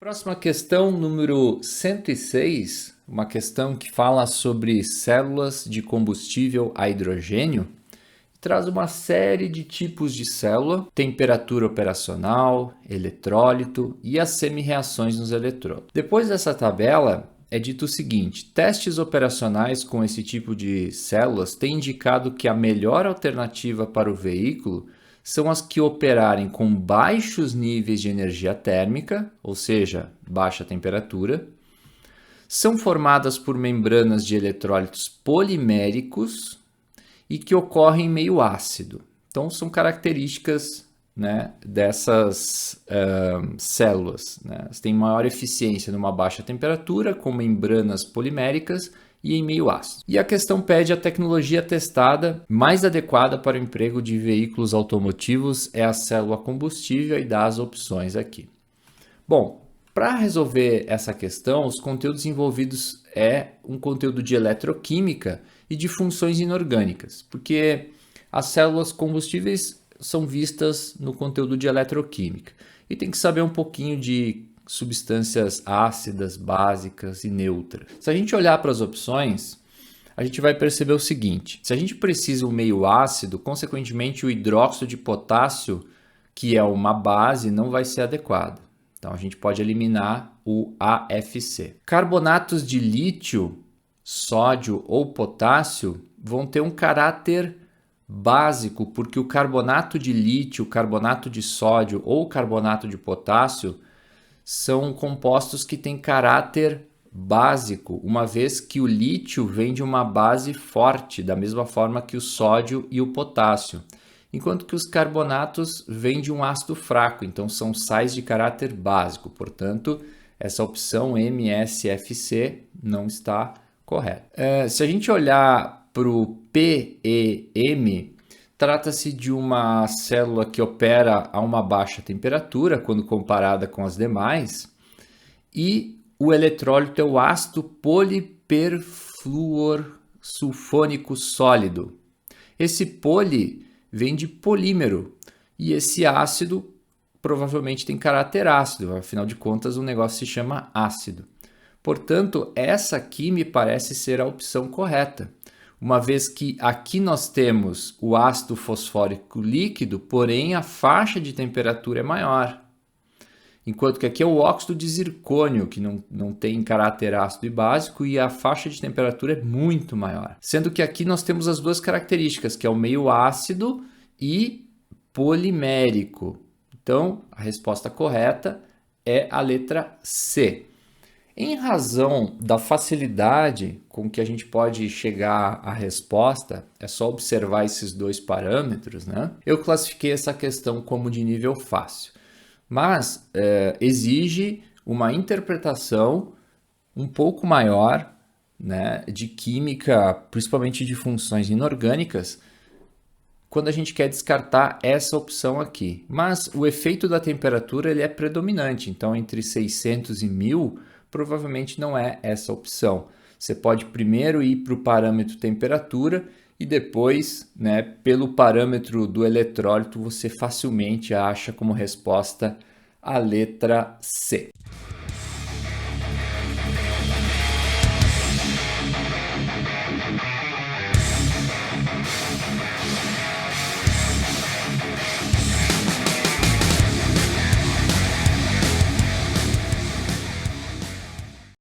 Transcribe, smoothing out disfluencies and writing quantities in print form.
Próxima questão, número 106, uma questão que fala sobre células de combustível a hidrogênio. Traz uma série de tipos de célula, temperatura operacional, eletrólito e as semi-reações nos eletrodos. Depois dessa tabela, é dito o seguinte: testes operacionais com esse tipo de células têm indicado que a melhor alternativa para o veículo são as que operarem com baixos níveis de energia térmica, ou seja, baixa temperatura, são formadas por membranas de eletrólitos poliméricos e que ocorrem em meio ácido. Então, são características, né, dessas células. Né? Elas têm maior eficiência numa baixa temperatura, com membranas poliméricas e em meio ácido. E a questão pede a tecnologia testada mais adequada para o emprego de veículos automotivos é a célula combustível e dá as opções aqui. Bom, para resolver essa questão, os conteúdos envolvidos é um conteúdo de eletroquímica e de funções inorgânicas, porque as células combustíveis são vistas no conteúdo de eletroquímica e tem que saber um pouquinho de substâncias ácidas, básicas e neutras. Se a gente olhar para as opções, a gente vai perceber o seguinte: se a gente precisa um meio ácido, consequentemente o hidróxido de potássio, que é uma base, não vai ser adequado. Então a gente pode eliminar o AFC. Carbonatos de lítio, sódio ou potássio vão ter um caráter básico, porque o carbonato de lítio, carbonato de sódio ou carbonato de potássio são compostos que têm caráter básico, uma vez que o lítio vem de uma base forte, da mesma forma que o sódio e o potássio, enquanto que os carbonatos vêm de um ácido fraco, então são sais de caráter básico. Portanto, essa opção MSFC não está correta. Se a gente olhar para o PEM, trata-se de uma célula que opera a uma baixa temperatura quando comparada com as demais, e o eletrólito é o ácido poliperfluorsulfônico sólido. Esse poli vem de polímero e esse ácido provavelmente tem caráter ácido, afinal de contas o negócio se chama ácido. Portanto, essa aqui me parece ser a opção correta, uma vez que aqui nós temos o ácido fosfórico líquido, porém a faixa de temperatura é maior. Enquanto que aqui é o óxido de zircônio, que não tem caráter ácido e básico, e a faixa de temperatura é muito maior. Sendo que aqui nós temos as duas características, que é o meio ácido e polimérico. Então, a resposta correta é a letra C. Em razão da facilidade com que a gente pode chegar à resposta, é só observar esses dois parâmetros, né? Eu classifiquei essa questão como de nível fácil, mas exige uma interpretação um pouco maior, né, de química, principalmente de funções inorgânicas, quando a gente quer descartar essa opção aqui. Mas o efeito da temperatura ele é predominante, então entre 600 e 1000 provavelmente não é essa opção. Você pode primeiro ir para o parâmetro temperatura e depois, né, pelo parâmetro do eletrólito, você facilmente acha como resposta a letra C.